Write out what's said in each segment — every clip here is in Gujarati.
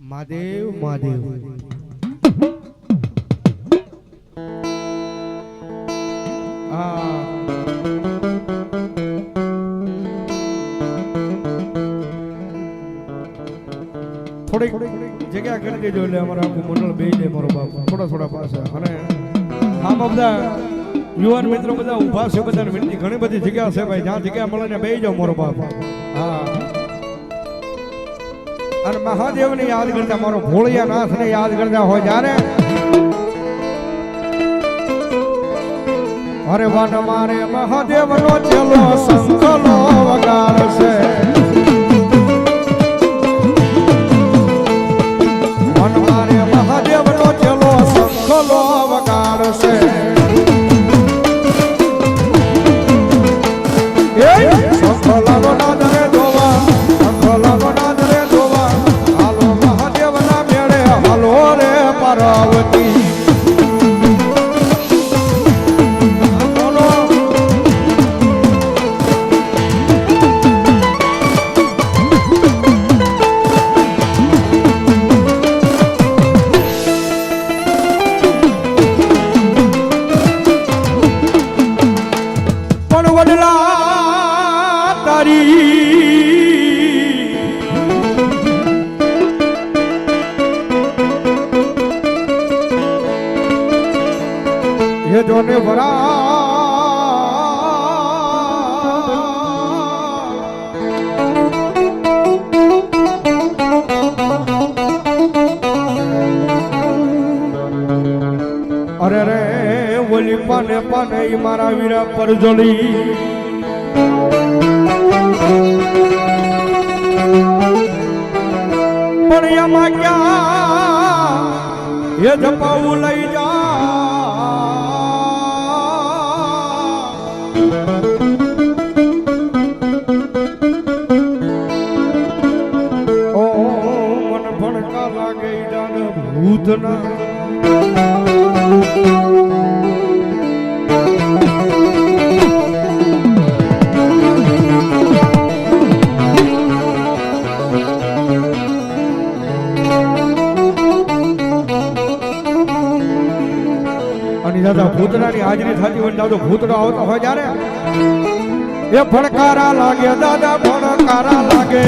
મહાદેવ મહાદેવ થોડીક જગ્યા કરી દેજો એટલે અમારા આખું મંડળ બેસી જાય મારો બાપ થોડા પાસે અને આમાં બધા યુવાન મિત્રો બધા ઊભા છે બધા વિનંતી ઘણી બધી જગ્યા છે ભાઈ જ્યાં જગ્યા મળે ને બેસી જાઓ મારો બાપ હા અને મહાદેવને યાદ કરતા મારો ભોળિયા નાથને યાદ કરતા હોય જ્યારે અરે વન મારે મહાદેવનો ચેલો સંકલો વગાડશે વન મારે મહાદેવનો ચેલો સંકલો વગાડશે એ સંકલો ના દરે દોવા સંકલો ના દરે દોવા હાલો મહાદેવના મેળે હાલો રે પાર્વતી ये जोने वरा अरे रे वली पाने पाने मारा वीरा पर जली पण यमा क्या ये जपाऊ लई जा ભૂતના અને દાદા ભૂતનાની હાજરી થતી હોય દાદા ભૂતડો આવતો હોય જ્યારે એ ફણકારા લાગે દાદા ફણકારા લાગે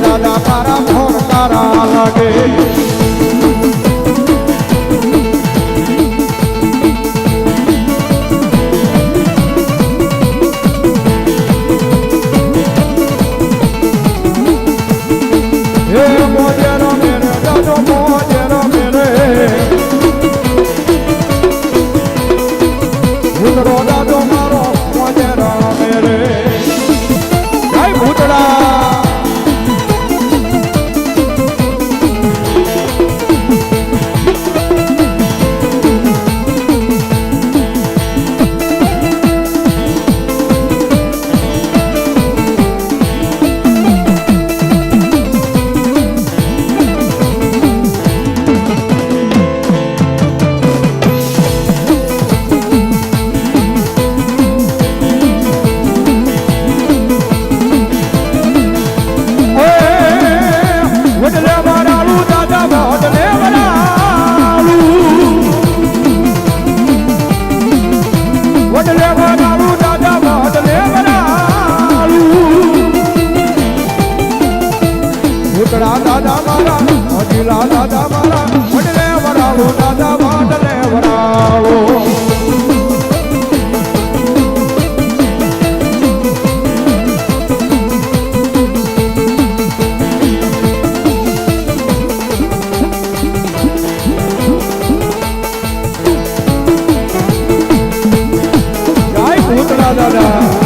દાદા તારા ફોન તારા લાગે હે મોજેરો મેરે દાદો મોજેરો મેરે ભૂતડો દાદો મારો મોજેરો મેરે જય ભૂતડા દાદા મારા અજીલા દાદા મારા વડલે વરાળો દાદા વાડલે વરાળો જય ભૂતડા દાદા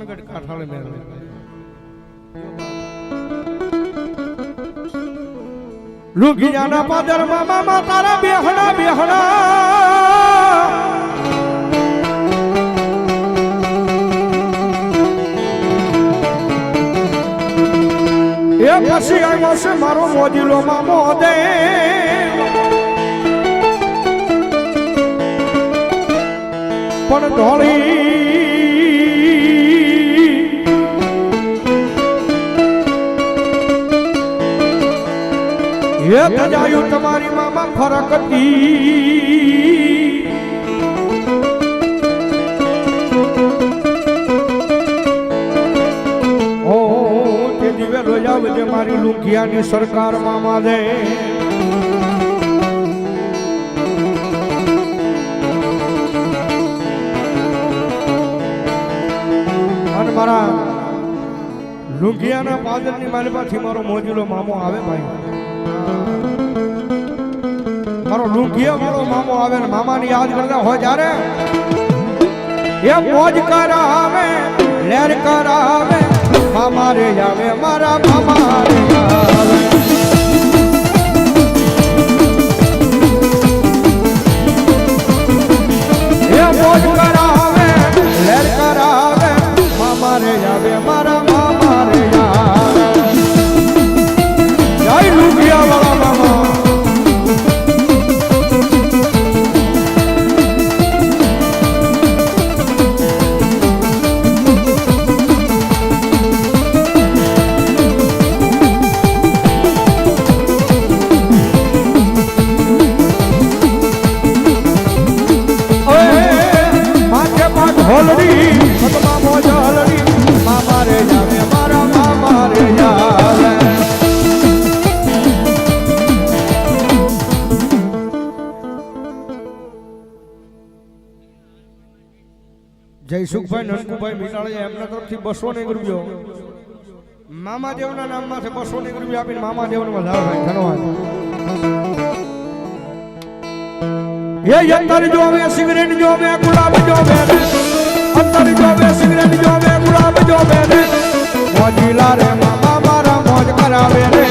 માનગઢ કાઠાળે મેળ લુગિયાના પાદર મામા તારા બેહણા બેહણા એ પછી આવ્યો છે મારો મોજીલો મામો દે પણ ધોળી એ તજાયું તમારી મામા ફરકતી ઓ તે દિવે રોજાવ જે મારી લુંઘિયાની સરકાર મામા દે અને મારા લુંઘિયાના પાદરની માલપાથી મારો મોજીલો મામો આવે ભાઈ મારો લુંઘિયા વાળો મામો આવે ને મામાની યાદ કરતા હોય ત્યારે એ મોજ કરાવે લેર કરાવે મામા રે આવે મારા મામા રે આવે એ મોજ કરાવે લેર કરાવે મામા રે આવે મારા મામા રે આવે જય લુંઘિયા વાળા મામા હોલડી પગમાં મોજ હલડી મામા રે જાવે મારા મામા રે જાવે જયસુખભાઈ નનકુભાઈ મીનાળે એમના તરફથી 200 રૂપિયો મામા દેવના નામમાં છે 200 રૂપિયા આપીને મામા દેવને વધારે ધન્યવાદ એ અંતર જોવે સિગરેટ જોવે ગુલાબ જોવે અંતર જોવે સિગરેટ જોવે ગુલાબ જોવે રે મોજીલા રે મામા મારા મોજ કરાવે રે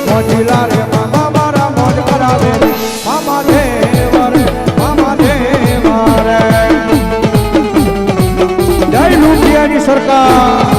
મોજીલા રે મામા મારા મોજ કરાવે રે મામા દેવ રે જય લુંઘિયાની સરકાર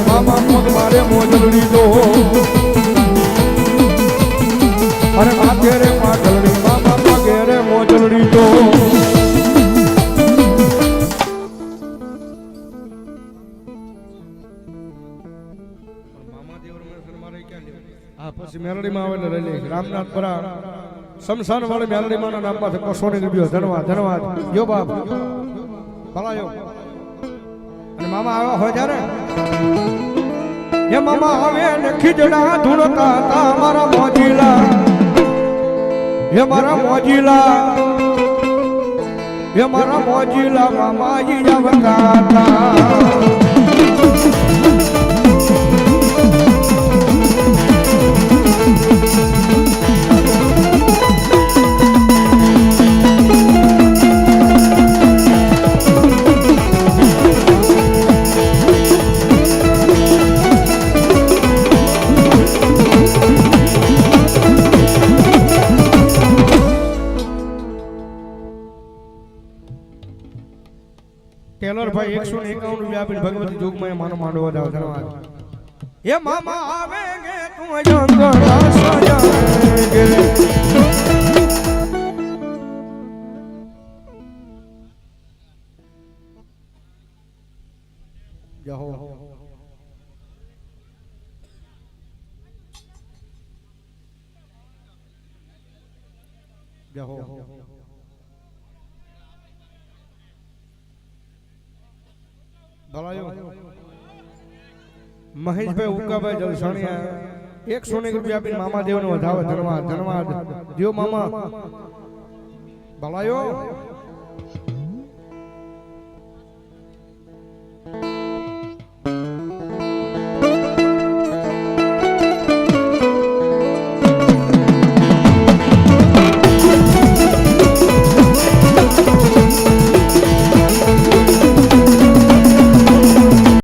મામા મોજ મારે મોજલડી દો અરે માથે રે માગલડી મામા પગે રે મોજલડી દો મામા દેવર મારે ક્યાં લેવું આ પછી મેલડીમાં આવેલા રહી લે રામનાથપરા શમશાન વાળી મેલડીમાં નામ પાસે 200 રૂપિયો ધન્યવાદ ધન્યવાદ યો બાપ ભલાયો અને મામા આવ્યા હોય ત્યારે એ મામા આવે ને ખીજડા ધૂણતા તા મારા મોજીલા એ મારા મોજીલા એ મારા મોજીલા મામાજી આવતા તા ટેલર ભાઈ 151 રૂપિયા આપીને ભગવતી જોગમાં માનો માંડવો દાવ ધન્યવાદ એ મામા આવે ગે તું જંગલા સજાગે જહો જહો ભલાયો મહેશભાઈ ઉકાભાઈ જલસાણિયા 100 રૂપિયા આપીને મામા દેવનો વધાવે. ધન્યવાદ ધન્યવાદ. દિયો મામા ભલાયો.